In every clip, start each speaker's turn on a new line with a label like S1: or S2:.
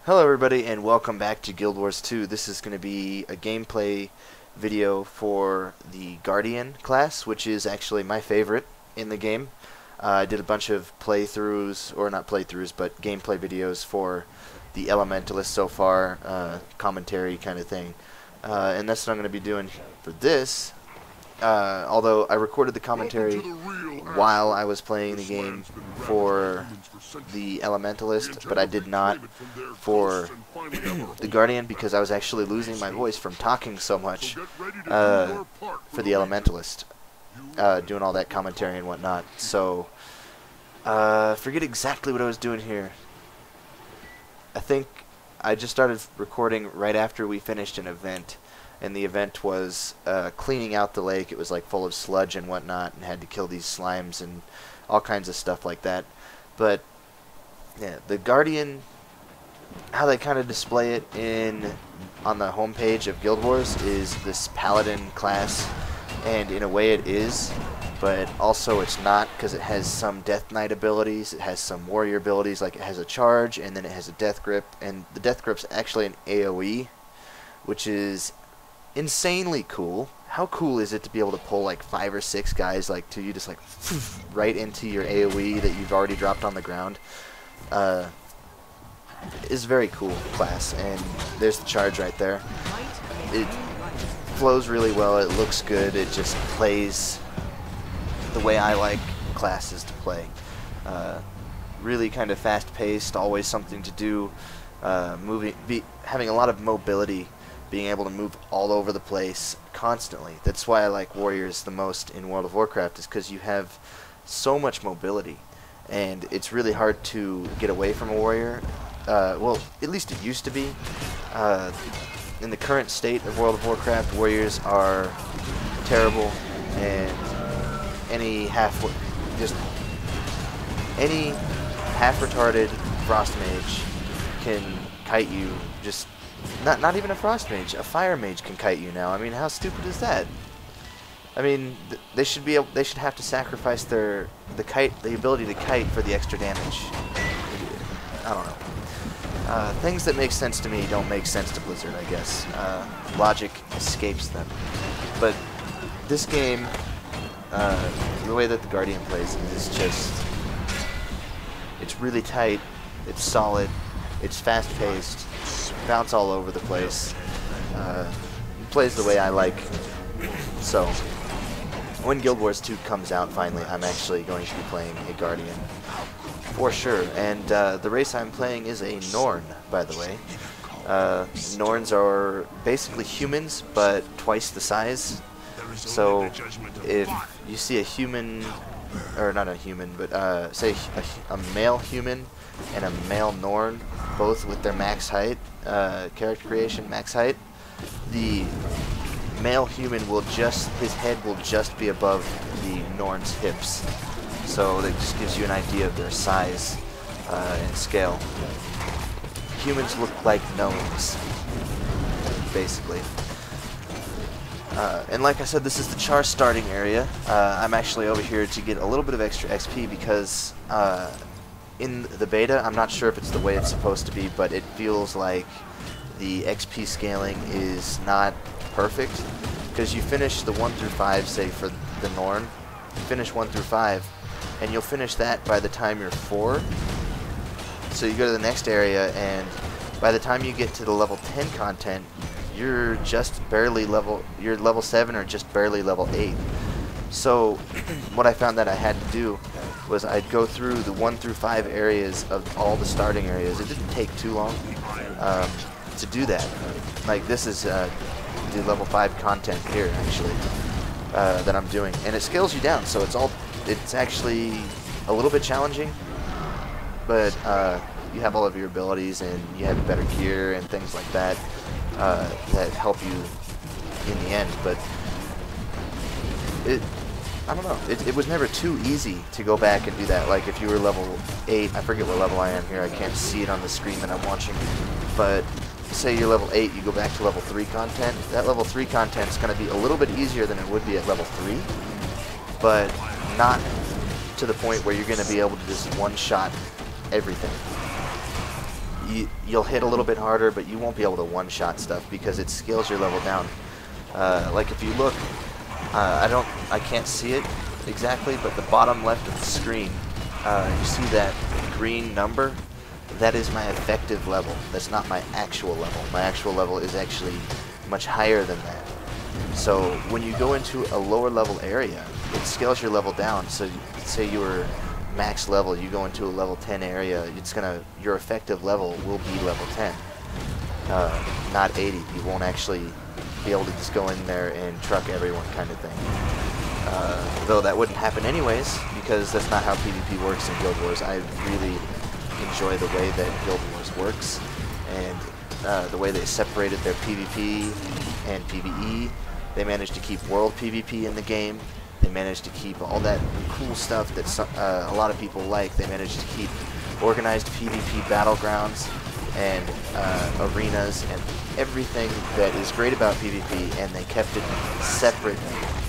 S1: Hello everybody and welcome back to Guild Wars 2. This is going to be a gameplay video for the Guardian class, which is actually my favorite in the game. I did a bunch of playthroughs, or not playthroughs, but gameplay videos for the Elementalist so far, commentary kind of thing. And that's what I'm going to be doing for this. Although I recorded the commentary while I was playing the game for the Elementalist, but I did not for the Guardian because I was actually losing my voice from talking so much for the Elementalist, doing all that commentary and whatnot. So, forget exactly what I was doing here. I think I just started recording right after we finished an event. And the event was cleaning out the lake. It was like full of sludge and whatnot, and had to kill these slimes and all kinds of stuff like that. But yeah, the Guardian, how they kind of display it on the homepage of Guild Wars is this Paladin class, and in a way it is, but also it's not, because it has some Death Knight abilities, it has some warrior abilities, like it has a charge, and then it has a Death Grip, and the Death Grip's actually an AoE, which is insanely cool. How cool is it to be able to pull like 5 or 6 guys like to you, just like right into your AoE that you've already dropped on the ground? Is very cool class, and there's the charge right there. It flows really well, it looks good, it just plays the way I like classes to play. Really kind of fast-paced, always something to do, having a lot of mobility, being able to move all over the place constantly. That's why I like warriors the most in World of Warcraft, is because you have so much mobility, and it's really hard to get away from a warrior. Well, at least it used to be. In the current state of World of Warcraft, warriors are terrible, and any half-retarded frost mage can kite you. Just not even a frost mage, a fire mage can kite you now. I mean, how stupid is that? I mean, they should have to sacrifice the ability to kite for the extra damage. I don't know. Things that make sense to me don't make sense to Blizzard, I guess. Logic escapes them. But this game, the way that the Guardian plays is just, it's really tight, it's solid, it's fast-paced, bounce all over the place. It plays the way I like. So, when Guild Wars 2 comes out finally, I'm actually going to be playing a Guardian. For sure. And the race I'm playing is a Norn, by the way. Norns are basically humans, but twice the size. So, if you see a human, or not a human, but say a male human and a male Norn, both with their max height, character creation max height, the male human will his head will just be above the Norn's hips. So that just gives you an idea of their size and scale. Humans look like gnomes, basically. And like I said, this is the Char starting area. I'm actually over here to get a little bit of extra XP because in the beta, I'm not sure if it's the way it's supposed to be, but it feels like the XP scaling is not perfect, because you finish the 1 through 5, say for the Norn, you finish 1 through 5, and you'll finish that by the time you're 4. So you go to the next area, and by the time you get to the level 10 content, you're just barely you're level 7 or just barely level 8. So what I found that I had to do was I'd go through the 1 through 5 areas of all the starting areas. It didn't take too long to do that. Like, this is the level 5 content here, actually, that I'm doing. And it scales you down, so it's actually a little bit challenging, but you have all of your abilities, and you have better gear and things like that that help you in the end. But I don't know, it was never too easy to go back and do that. Like, if you were level 8, I forget what level I am here, I can't see it on the screen that I'm watching, but say you're level 8, you go back to level 3 content, that level 3 content is going to be a little bit easier than it would be at level 3, but not to the point where you're going to be able to just one-shot everything. you'll hit a little bit harder, but you won't be able to one-shot stuff because it scales your level down. Like if you look, I can't see it exactly, but the bottom left of the screen, you see that green number? That is my effective level. That's not my actual level. My actual level is actually much higher than that. So when you go into a lower level area, it scales your level down. So say you were max level, you go into a level 10 area, your effective level will be level 10, not 80. You won't actually be able to just go in there and truck everyone kind of thing. Though that wouldn't happen anyways, because that's not how PvP works in Guild Wars. I really enjoy the way that Guild Wars works, and the way they separated their PvP and PvE. They managed to keep world PvP in the game. They managed to keep all that cool stuff that a lot of people like. They managed to keep organized PvP battlegrounds and arenas and everything that is great about PvP, and they kept it separate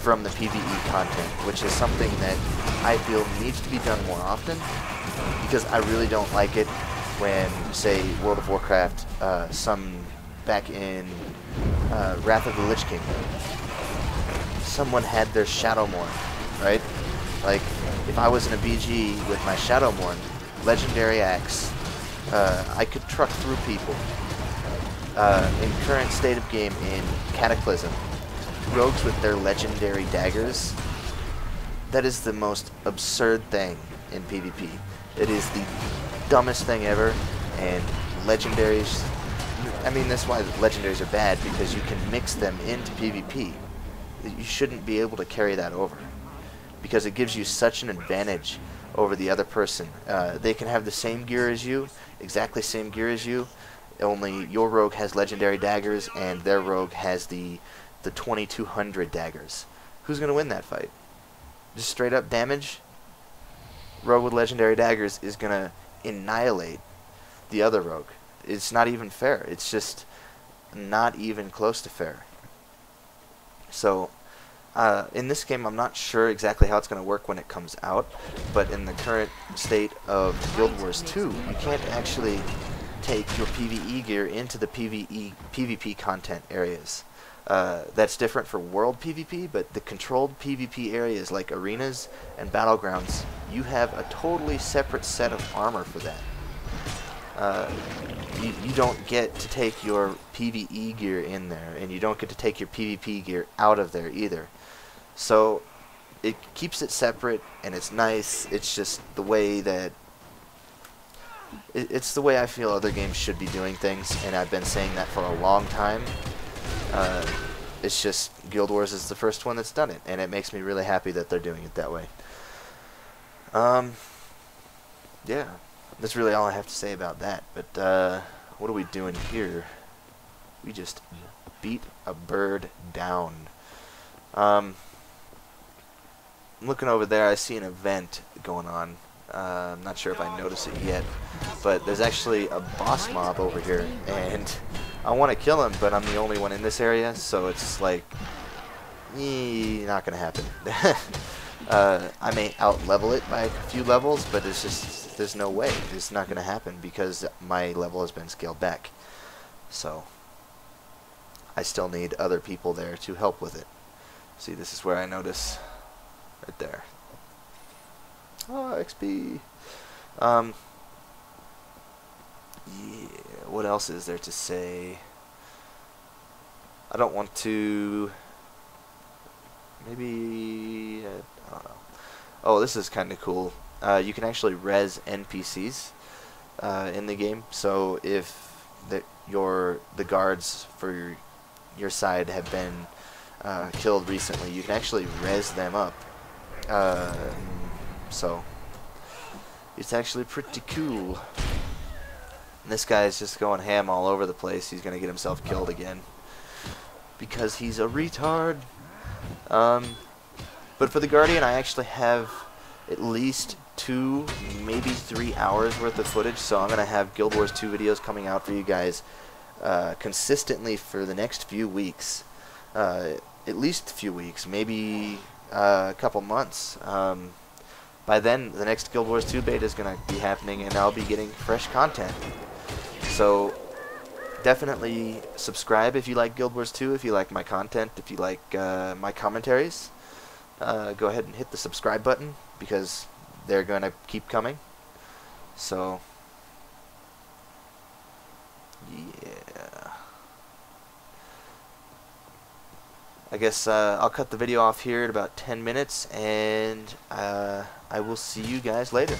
S1: from the PvE content, which is something that I feel needs to be done more often, because I really don't like it when, say, World of Warcraft, back in Wrath of the Lich King, someone had their Shadowmourne, right? Like, if I was in a BG with my Shadowmourne, Legendary Axe, I could truck through people. In current state of game in Cataclysm, rogues with their Legendary Daggers, that is the most absurd thing in PvP. It is the dumbest thing ever, and Legendaries, I mean, that's why Legendaries are bad, because you can mix them into PvP. You shouldn't be able to carry that over, because it gives you such an advantage over the other person. They can have the same gear as you, exactly same gear as you, only your rogue has Legendary Daggers and their rogue has the 2200 daggers. Who's going to win that fight? Just straight up damage? Rogue with Legendary Daggers is going to annihilate the other rogue. It's not even fair. It's just not even close to fair. So, in this game, I'm not sure exactly how it's going to work when it comes out, but in the current state of Guild Wars 2, you can't actually take your PvE gear into the PvP content areas. That's different for world PvP, but the controlled PvP areas like arenas and battlegrounds, you have a totally separate set of armor for that. You don't get to take your PvE gear in there, and you don't get to take your PvP gear out of there either. So it keeps it separate, and it's nice. It's just the way that it's the way I feel other games should be doing things, and I've been saying that for a long time. It's just Guild Wars is the first one that's done it, and it makes me really happy that they're doing it that way. Yeah, that's really all I have to say about that. But what are we doing here? We just beat a bird down. Looking over there, I see an event going on. I'm not sure if I notice it yet, but there's actually a boss mob over here, and I want to kill him, but I'm the only one in this area, so it's like, not gonna happen. I may out-level it by a few levels, but it's just, there's no way. It's not gonna happen because my level has been scaled back. So, I still need other people there to help with it. See, this is where I notice, right there. Oh, XP. Yeah, what else is there to say? I don't want to... Maybe... I don't know. Oh, this is kind of cool. You can actually res NPCs in the game. So if the guards for your side have been killed recently, you can actually res them up. So it's actually pretty cool. And this guy's just going ham all over the place. He's gonna get himself killed again because he's a retard. But for the Guardian, I actually have at least 2, maybe 3 hours worth of footage. So I'm gonna have Guild Wars 2 videos coming out for you guys consistently for the next few weeks. At least a few weeks, maybe a couple months. By then, the next Guild Wars 2 beta is going to be happening, and I'll be getting fresh content. So definitely subscribe if you like Guild Wars 2, if you like my content, if you like my commentaries. Go ahead and hit the subscribe button because they're going to keep coming. So, yeah. I guess I'll cut the video off here at about 10 minutes, and I will see you guys later.